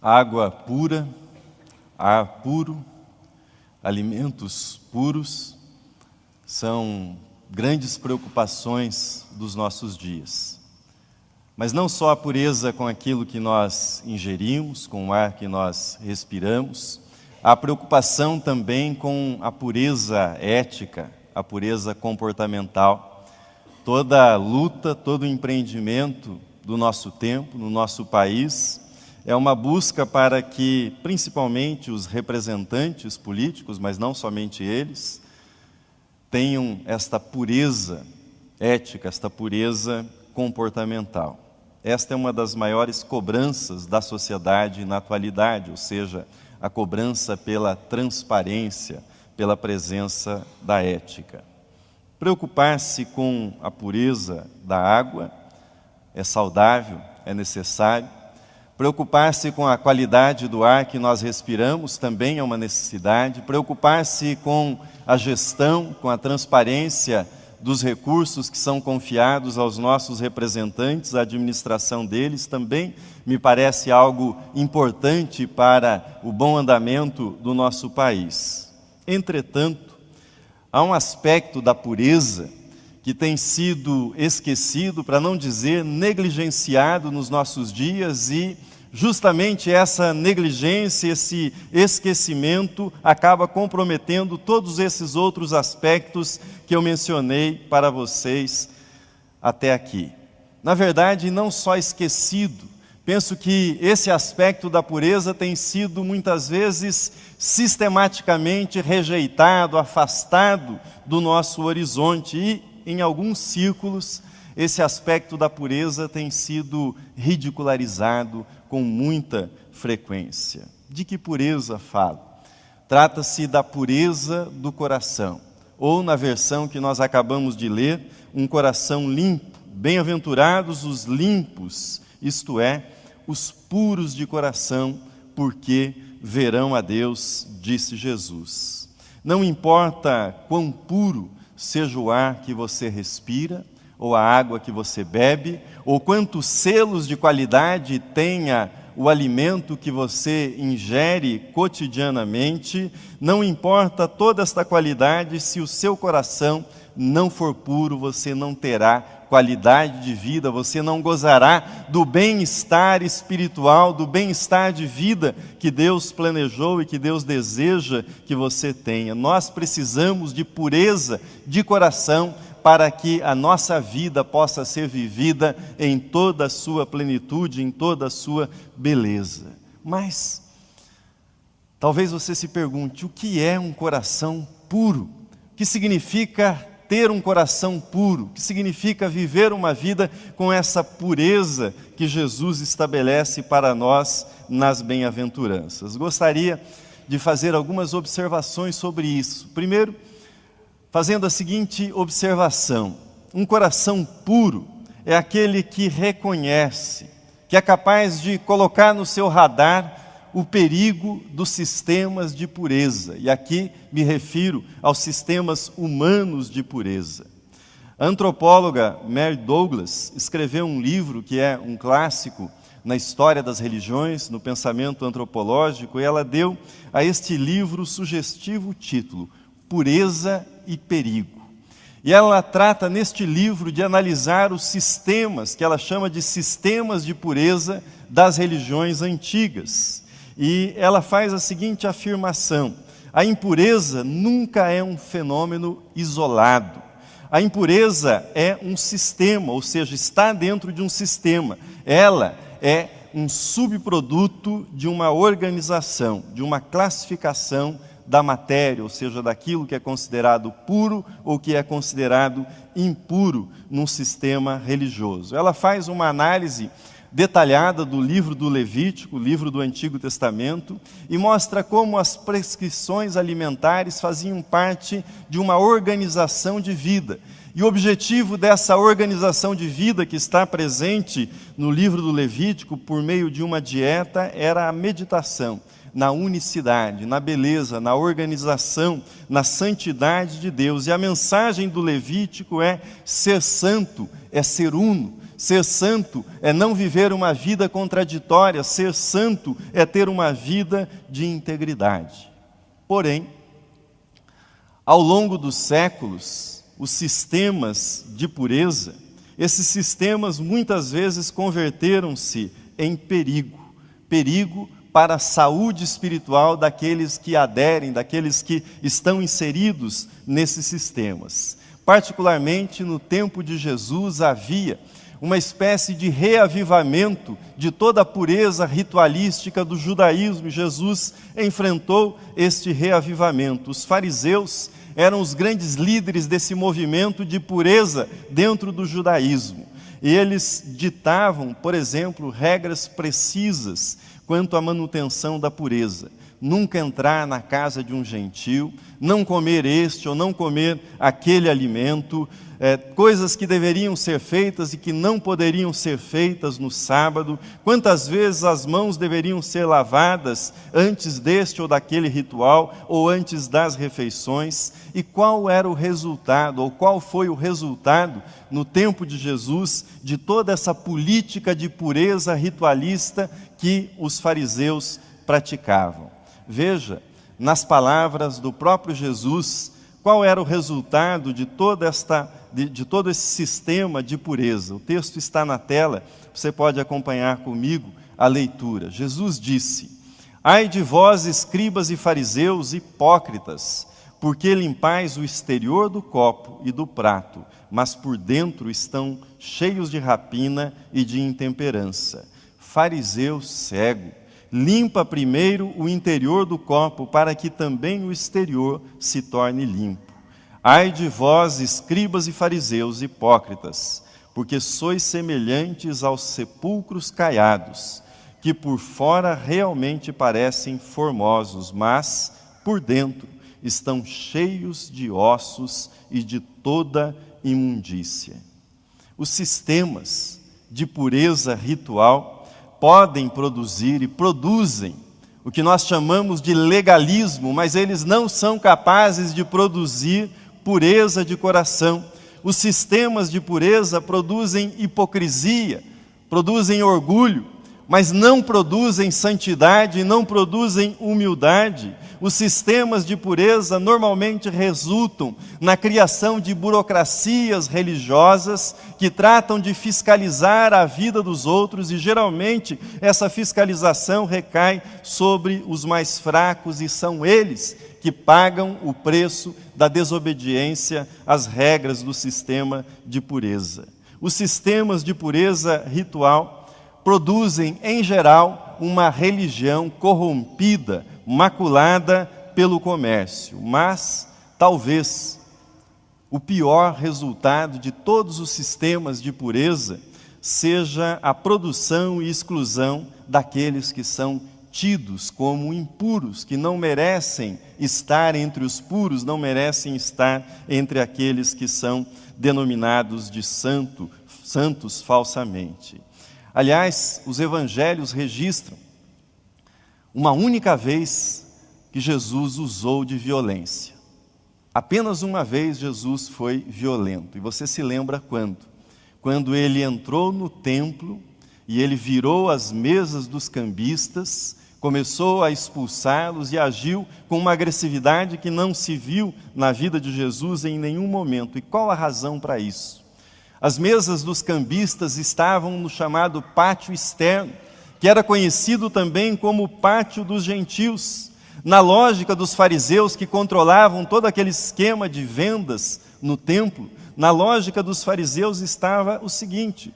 Água pura, ar puro, alimentos puros são grandes preocupações dos nossos dias. Mas não só a pureza com aquilo que nós ingerimos, com o ar que nós respiramos, há preocupação também com a pureza ética, a pureza comportamental. Toda luta, todo empreendimento do nosso tempo, no nosso país, é uma busca para que, principalmente, os representantes políticos, mas não somente eles, tenham esta pureza ética, esta pureza comportamental. Esta é uma das maiores cobranças da sociedade na atualidade, ou seja, a cobrança pela transparência, pela presença da ética. Preocupar-se com a pureza da água é saudável, é necessário. Preocupar-se com a qualidade do ar que nós respiramos também é uma necessidade. Preocupar-se com a gestão, com a transparência dos recursos que são confiados aos nossos representantes, a administração deles, também me parece algo importante para o bom andamento do nosso país. Entretanto, há um aspecto da pureza que tem sido esquecido, para não dizer negligenciado nos nossos dias, e justamente essa negligência, esse esquecimento acaba comprometendo todos esses outros aspectos que eu mencionei para vocês até aqui. Na verdade, não só esquecido, penso que esse aspecto da pureza tem sido muitas vezes sistematicamente rejeitado, afastado do nosso horizonte, e em alguns círculos esse aspecto da pureza tem sido ridicularizado com muita frequência. De que pureza falo? Trata-se da pureza do coração, ou na versão que nós acabamos de ler, um coração limpo. Bem-aventurados os limpos, isto é, os puros de coração, porque verão a Deus, disse Jesus. Não importa quão puro seja o ar que você respira, ou a água que você bebe, ou quantos selos de qualidade tenha o alimento que você ingere cotidianamente, não importa toda esta qualidade, se o seu coração não for puro, você não terá qualidade de vida, você não gozará do bem-estar espiritual, do bem-estar de vida que Deus planejou e que Deus deseja que você tenha. Nós precisamos de pureza de coração para que a nossa vida possa ser vivida em toda a sua plenitude, em toda a sua beleza. Mas talvez você se pergunte, o que é um coração puro? O que significa ter um coração puro? O que significa viver uma vida com essa pureza que Jesus estabelece para nós nas bem-aventuranças? Gostaria de fazer algumas observações sobre isso. Primeiro, fazendo a seguinte observação: um coração puro é aquele que reconhece, que é capaz de colocar no seu radar o perigo dos sistemas de pureza. E aqui me refiro aos sistemas humanos de pureza. A antropóloga Mary Douglas escreveu um livro que é um clássico na história das religiões, no pensamento antropológico, e ela deu a este livro o sugestivo título, Pureza e Perigo. E ela trata neste livro de analisar os sistemas, que ela chama de sistemas de pureza das religiões antigas. E ela faz a seguinte afirmação: a impureza nunca é um fenômeno isolado. A impureza é um sistema, ou seja, está dentro de um sistema. Ela é um subproduto de uma organização, de uma classificação da matéria, ou seja, daquilo que é considerado puro ou que é considerado impuro num sistema religioso. Ela faz uma análise detalhada do livro do Levítico, livro do Antigo Testamento, e mostra como as prescrições alimentares faziam parte de uma organização de vida. E o objetivo dessa organização de vida que está presente no livro do Levítico, por meio de uma dieta, era a meditação na unicidade, na beleza, na organização, na santidade de Deus. E a mensagem do Levítico é: ser santo é ser uno. Ser santo é não viver uma vida contraditória, ser santo é ter uma vida de integridade. Porém, ao longo dos séculos, os sistemas de pureza, esses sistemas muitas vezes converteram-se em perigo para a saúde espiritual daqueles que aderem, daqueles que estão inseridos nesses sistemas. Particularmente no tempo de Jesus havia uma espécie de reavivamento de toda a pureza ritualística do judaísmo, e Jesus enfrentou este reavivamento. Os fariseus eram os grandes líderes desse movimento de pureza dentro do judaísmo. E eles ditavam, por exemplo, regras precisas quanto à manutenção da pureza. Nunca entrar na casa de um gentil, não comer este ou não comer aquele alimento, coisas que deveriam ser feitas e que não poderiam ser feitas no sábado, quantas vezes as mãos deveriam ser lavadas antes deste ou daquele ritual, ou antes das refeições, e qual era o resultado, ou qual foi o resultado no tempo de Jesus, de toda essa política de pureza ritualista que os fariseus praticavam. Veja, nas palavras do próprio Jesus, qual era o resultado de todo esse sistema de pureza. O texto está na tela, você pode acompanhar comigo a leitura. Jesus disse: ai de vós, escribas e fariseus, hipócritas, porque limpais o exterior do copo e do prato, mas por dentro estão cheios de rapina e de intemperança. Fariseu cego, limpa primeiro o interior do copo, para que também o exterior se torne limpo. Ai de vós, escribas e fariseus, hipócritas, porque sois semelhantes aos sepulcros caiados, que por fora realmente parecem formosos, mas por dentro estão cheios de ossos e de toda imundícia. Os sistemas de pureza ritual podem produzir e produzem o que nós chamamos de legalismo, mas eles não são capazes de produzir pureza de coração. Os sistemas de pureza produzem hipocrisia, produzem orgulho, mas não produzem santidade, não produzem humildade. Os sistemas de pureza normalmente resultam na criação de burocracias religiosas que tratam de fiscalizar a vida dos outros, e geralmente essa fiscalização recai sobre os mais fracos, e são eles que pagam o preço da desobediência às regras do sistema de pureza. Os sistemas de pureza ritual produzem, em geral, uma religião corrompida, maculada pelo comércio. Mas, talvez, o pior resultado de todos os sistemas de pureza seja a produção e exclusão daqueles que são tidos como impuros, que não merecem estar entre os puros, não merecem estar entre aqueles que são denominados de santos falsamente. Aliás, os evangelhos registram uma única vez que Jesus usou de violência. Apenas uma vez Jesus foi violento. E você se lembra quando? Quando ele entrou no templo e ele virou as mesas dos cambistas, começou a expulsá-los e agiu com uma agressividade que não se viu na vida de Jesus em nenhum momento. E qual a razão para isso? As mesas dos cambistas estavam no chamado pátio externo, que era conhecido também como pátio dos gentios. Na lógica dos fariseus, que controlavam todo aquele esquema de vendas no templo, na lógica dos fariseus estava o seguinte: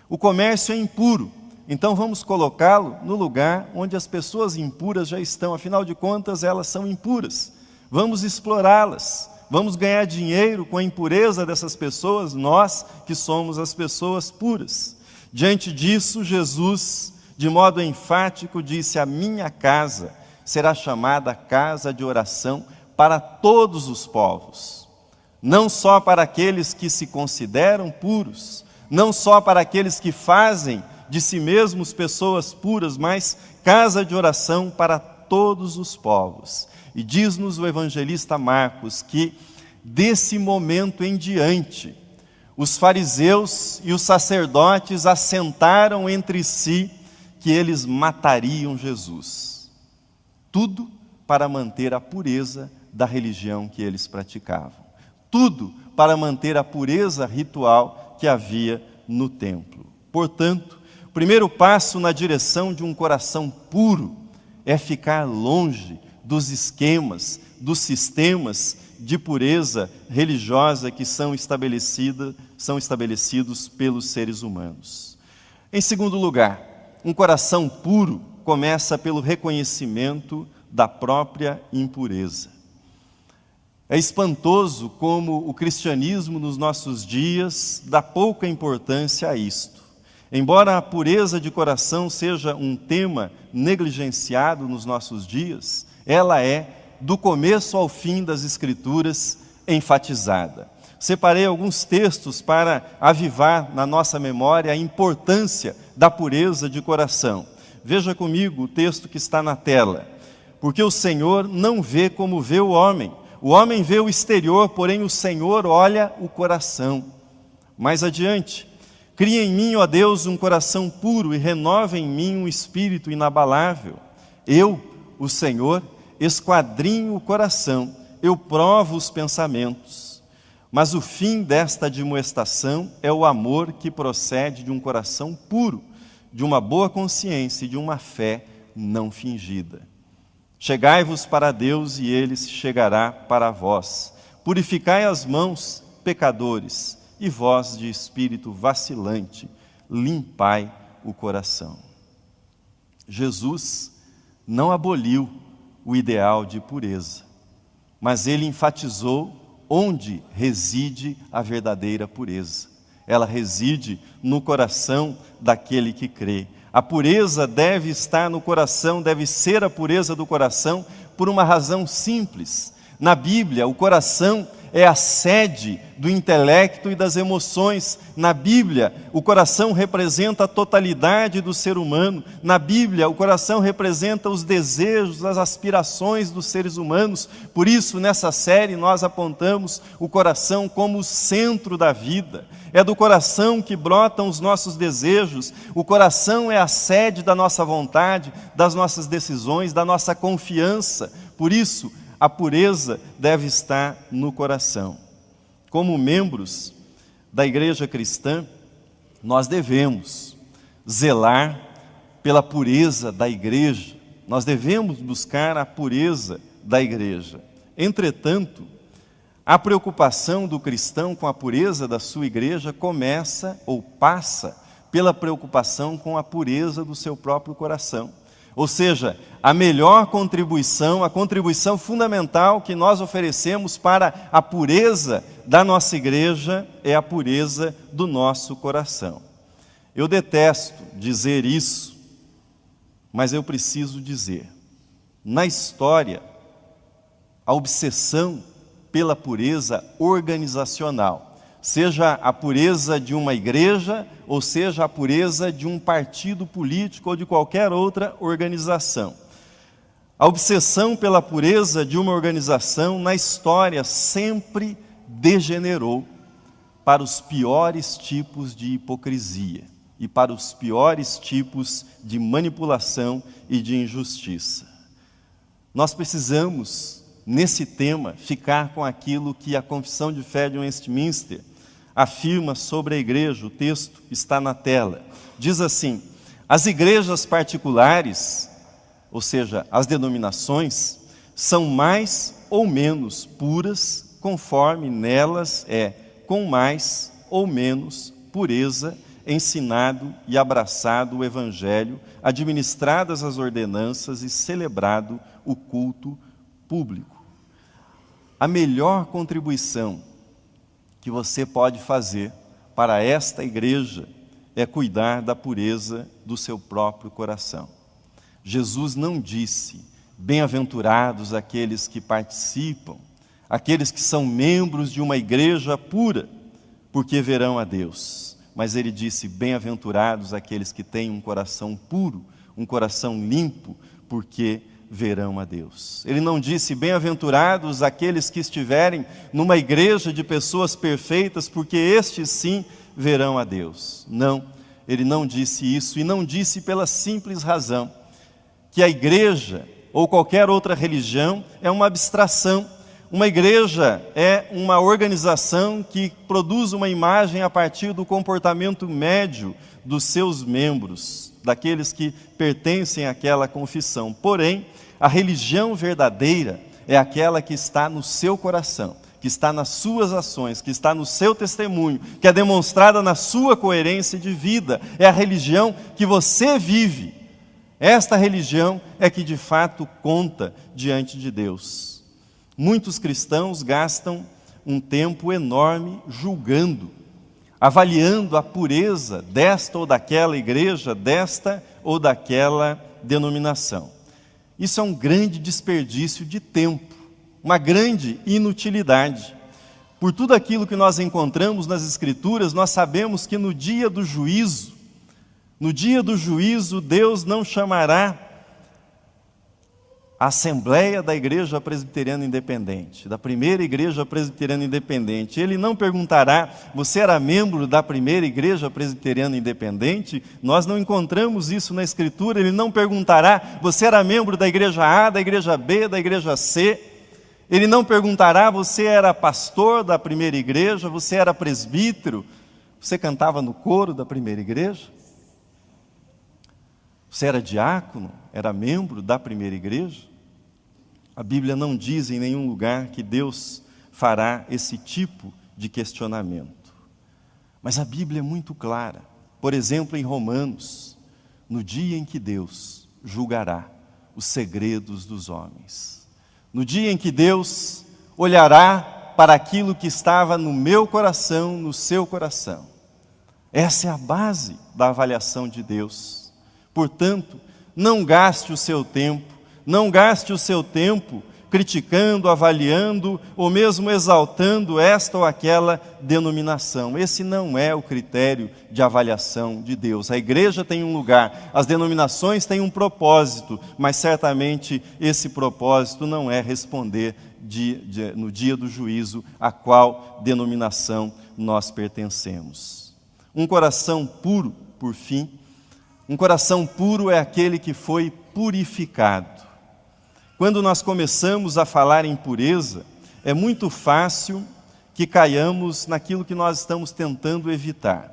o comércio é impuro, então vamos colocá-lo no lugar onde as pessoas impuras já estão, afinal de contas elas são impuras, vamos explorá-las. Vamos ganhar dinheiro com a impureza dessas pessoas, nós que somos as pessoas puras. Diante disso, Jesus, de modo enfático, disse: a minha casa será chamada casa de oração para todos os povos. Não só para aqueles que se consideram puros, não só para aqueles que fazem de si mesmos pessoas puras, mas casa de oração para todos os povos. E diz-nos o evangelista Marcos que, desse momento em diante, os fariseus e os sacerdotes assentaram entre si que eles matariam Jesus. Tudo para manter a pureza da religião que eles praticavam. Tudo para manter a pureza ritual que havia no templo. Portanto, o primeiro passo na direção de um coração puro é ficar longe dos esquemas, dos sistemas de pureza religiosa que são estabelecidos pelos seres humanos. Em segundo lugar, um coração puro começa pelo reconhecimento da própria impureza. É espantoso como o cristianismo nos nossos dias dá pouca importância a isto. Embora a pureza de coração seja um tema negligenciado nos nossos dias, ela é, do começo ao fim das Escrituras, enfatizada. Separei alguns textos para avivar na nossa memória a importância da pureza de coração. Veja comigo o texto que está na tela. Porque o Senhor não vê como vê o homem. O homem vê o exterior, porém o Senhor olha o coração. Mais adiante, cria em mim, ó Deus, um coração puro e renova em mim um espírito inabalável. Eu, o Senhor, esquadrinho o coração, eu provo os pensamentos. Mas o fim desta admoestação é o amor que procede de um coração puro, de uma boa consciência e de uma fé não fingida. Chegai-vos para Deus e Ele se chegará para vós. Purificai as mãos, pecadores, e vós de espírito vacilante, limpai o coração. Jesus não aboliu o ideal de pureza, mas Ele enfatizou onde reside a verdadeira pureza. Ela reside no coração daquele que crê. A pureza deve estar no coração, deve ser a pureza do coração, por uma razão simples. Na Bíblia, o coração é a sede do intelecto e das emoções. Na Bíblia, o coração representa a totalidade do ser humano. Na Bíblia, o coração representa os desejos, as aspirações dos seres humanos. Por isso, nessa série, nós apontamos o coração como o centro da vida. É do coração que brotam os nossos desejos. O coração é a sede da nossa vontade, das nossas decisões, da nossa confiança. Por isso, a pureza deve estar no coração. Como membros da igreja cristã, nós devemos zelar pela pureza da igreja. Nós devemos buscar a pureza da igreja. Entretanto, a preocupação do cristão com a pureza da sua igreja começa ou passa pela preocupação com a pureza do seu próprio coração. Ou seja, a melhor contribuição, a contribuição fundamental que nós oferecemos para a pureza da nossa igreja é a pureza do nosso coração. Eu detesto dizer isso, mas eu preciso dizer. Na história, a obsessão pela pureza organizacional, seja a pureza de uma igreja, ou seja a pureza de um partido político ou de qualquer outra organização. A obsessão pela pureza de uma organização na história sempre degenerou para os piores tipos de hipocrisia e para os piores tipos de manipulação e de injustiça. Nós precisamos, nesse tema, ficar com aquilo que a Confissão de Fé de Westminster afirma sobre a igreja. O texto está na tela. Diz assim: as igrejas particulares, ou seja, as denominações, são mais ou menos puras, conforme nelas é, com mais ou menos pureza, ensinado e abraçado o Evangelho, administradas as ordenanças e celebrado o culto público. A melhor contribuição que você pode fazer para esta igreja é cuidar da pureza do seu próprio coração. Jesus não disse: bem-aventurados aqueles que participam, aqueles que são membros de uma igreja pura, porque verão a Deus. Mas ele disse: bem-aventurados aqueles que têm um coração puro, um coração limpo, porque verão a Deus. Ele não disse, bem-aventurados aqueles que estiverem numa igreja de pessoas perfeitas, porque estes sim verão a Deus. Não, ele não disse isso, e não disse pela simples razão que a igreja ou qualquer outra religião é uma abstração. Uma igreja é uma organização que produz uma imagem a partir do comportamento médio dos seus membros, daqueles que pertencem àquela confissão. Porém, a religião verdadeira é aquela que está no seu coração, que está nas suas ações, que está no seu testemunho, que é demonstrada na sua coerência de vida. É a religião que você vive. Esta religião é que de fato conta diante de Deus. Muitos cristãos gastam um tempo enorme julgando, avaliando a pureza desta ou daquela igreja, desta ou daquela denominação. Isso é um grande desperdício de tempo, uma grande inutilidade. Por tudo aquilo que nós encontramos nas Escrituras, nós sabemos que no dia do juízo, Deus não chamará a Assembleia da Igreja Presbiteriana Independente, da primeira Igreja Presbiteriana Independente. Ele não perguntará, você era membro da primeira Igreja Presbiteriana Independente? Nós não encontramos isso na Escritura. Ele não perguntará, você era membro da Igreja A, da Igreja B, da Igreja C? Ele não perguntará, você era pastor da primeira igreja, você era presbítero, você cantava no coro da primeira igreja? Você era diácono, era membro da primeira igreja? A Bíblia não diz em nenhum lugar que Deus fará esse tipo de questionamento. Mas a Bíblia é muito clara. Por exemplo, em Romanos, no dia em que Deus julgará os segredos dos homens. No dia em que Deus olhará para aquilo que estava no meu coração, no seu coração. Essa é a base da avaliação de Deus. Portanto, não gaste o seu tempo criticando, avaliando, ou mesmo exaltando esta ou aquela denominação. Esse não é o critério de avaliação de Deus. A igreja tem um lugar, as denominações têm um propósito, mas certamente esse propósito não é responder no dia do juízo a qual denominação nós pertencemos. Um coração puro, por fim, um coração puro é aquele que foi purificado. Quando nós começamos a falar em pureza, é muito fácil que caiamos naquilo que nós estamos tentando evitar.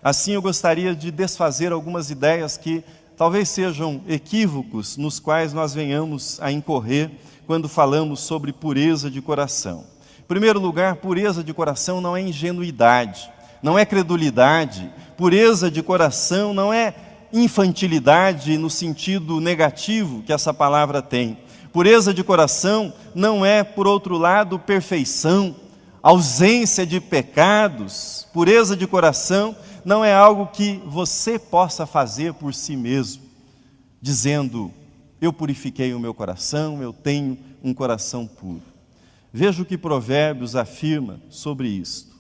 Assim, eu gostaria de desfazer algumas ideias que talvez sejam equívocos nos quais nós venhamos a incorrer quando falamos sobre pureza de coração. Em primeiro lugar, pureza de coração não é ingenuidade, não é credulidade. Pureza de coração não é infantilidade no sentido negativo que essa palavra tem. Pureza de coração não é, por outro lado, perfeição, ausência de pecados. Pureza de coração não é algo que você possa fazer por si mesmo, dizendo, eu purifiquei o meu coração, eu tenho um coração puro. Veja o que Provérbios afirma sobre isto.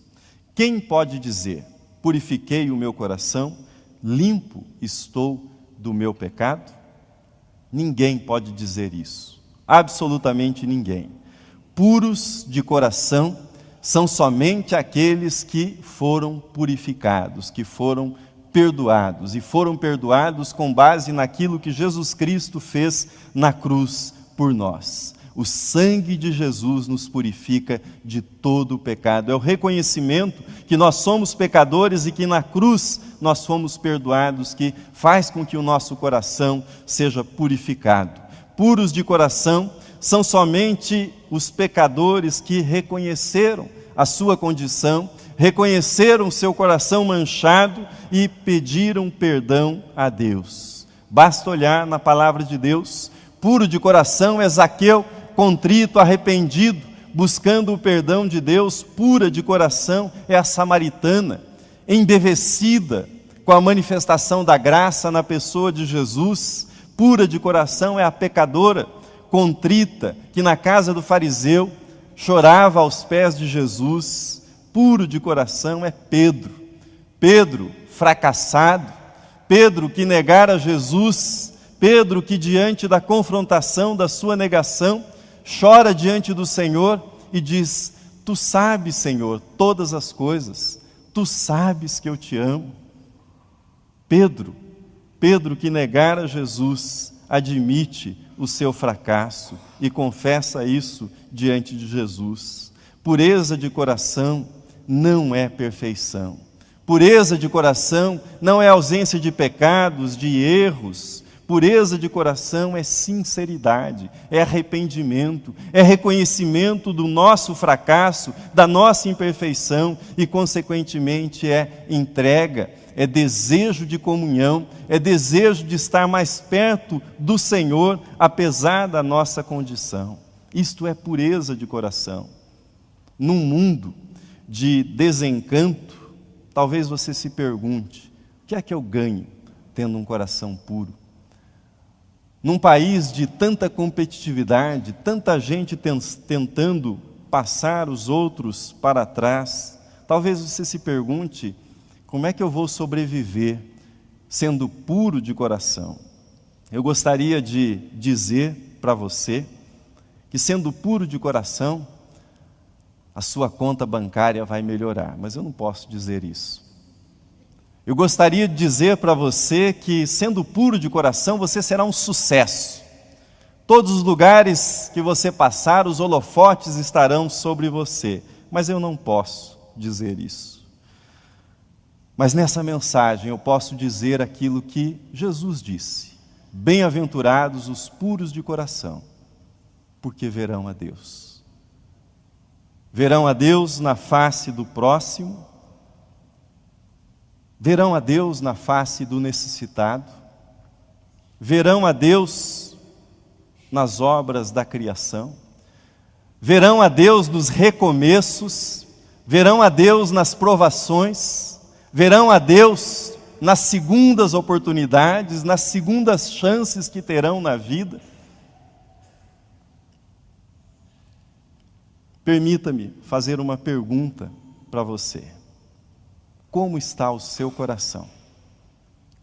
Quem pode dizer, purifiquei o meu coração, limpo estou do meu pecado? Ninguém pode dizer isso. Absolutamente ninguém. Puros de coração são somente aqueles que foram purificados, que foram perdoados, e foram perdoados com base naquilo que Jesus Cristo fez na cruz por nós. O sangue de Jesus nos purifica de todo o pecado. É o reconhecimento que nós somos pecadores e que na cruz nós fomos perdoados, que faz com que o nosso coração seja purificado. Puros de coração são somente os pecadores que reconheceram a sua condição, reconheceram seu coração manchado e pediram perdão a Deus. Basta olhar na palavra de Deus. Puro de coração é Zaqueu, contrito, arrependido, buscando o perdão de Deus. Pura de coração é a samaritana, embevecida com a manifestação da graça na pessoa de Jesus. Pura de coração é a pecadora, contrita, que na casa do fariseu chorava aos pés de Jesus. Puro de coração é Pedro, fracassado, Pedro que negara Jesus, Pedro que diante da confrontação, da sua negação, chora diante do Senhor e diz: Tu sabes, Senhor, todas as coisas, Tu sabes que eu te amo. Pedro que negara Jesus, admite o seu fracasso e confessa isso diante de Jesus. Pureza de coração não é perfeição. Pureza de coração não é ausência de pecados, de erros. Pureza de coração é sinceridade, é arrependimento, é reconhecimento do nosso fracasso, da nossa imperfeição e, consequentemente, é entrega, é desejo de comunhão, é desejo de estar mais perto do Senhor, apesar da nossa condição. Isto é pureza de coração. Num mundo de desencanto, talvez você se pergunte: o que é que eu ganho tendo um coração puro? Num país de tanta competitividade, tanta gente tentando passar os outros para trás, talvez você se pergunte: como é que eu vou sobreviver sendo puro de coração? Eu gostaria de dizer para você que, sendo puro de coração, a sua conta bancária vai melhorar, mas eu não posso dizer isso. Eu gostaria de dizer para você que, sendo puro de coração, você será um sucesso. Todos os lugares que você passar, os holofotes estarão sobre você. Mas eu não posso dizer isso. Mas nessa mensagem eu posso dizer aquilo que Jesus disse: bem-aventurados os puros de coração, porque verão a Deus. Verão a Deus na face do próximo, verão a Deus na face do necessitado, verão a Deus nas obras da criação, verão a Deus nos recomeços, verão a Deus nas provações, verão a Deus nas segundas oportunidades, nas segundas chances que terão na vida. Permita-me fazer uma pergunta para você. Como está o seu coração?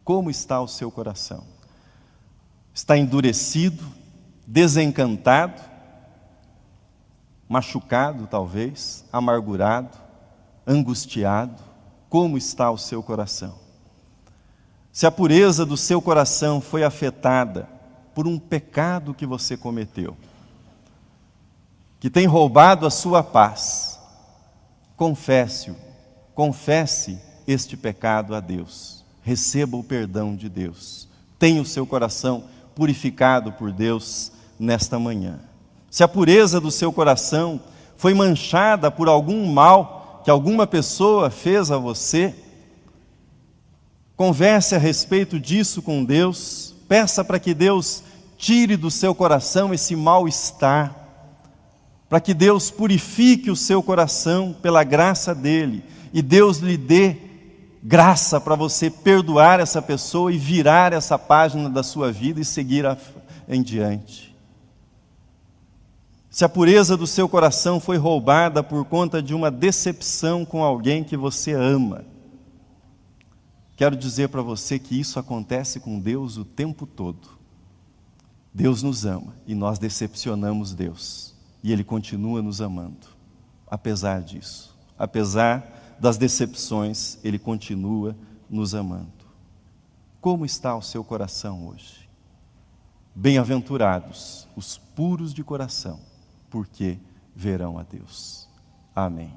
Como está o seu coração? Está endurecido, desencantado, machucado talvez, amargurado, angustiado? Como está o seu coração? Se a pureza do seu coração foi afetada por um pecado que você cometeu, que tem roubado a sua paz, confesse este pecado a Deus, receba o perdão de Deus, tenha o seu coração purificado por Deus nesta manhã. Se a pureza do seu coração foi manchada por algum mal que alguma pessoa fez a você, converse a respeito disso com Deus, peça para que Deus tire do seu coração esse mal-estar, para que Deus purifique o seu coração pela graça dEle, e Deus lhe dê graça para você perdoar essa pessoa e virar essa página da sua vida e seguir em diante. Se a pureza do seu coração foi roubada por conta de uma decepção com alguém que você ama, quero dizer para você que isso acontece com Deus o tempo todo. Deus nos ama e nós decepcionamos Deus, e Ele continua nos amando, apesar disso, apesar das decepções, Ele continua nos amando. Como está o seu coração hoje? Bem-aventurados os puros de coração, porque verão a Deus. Amém.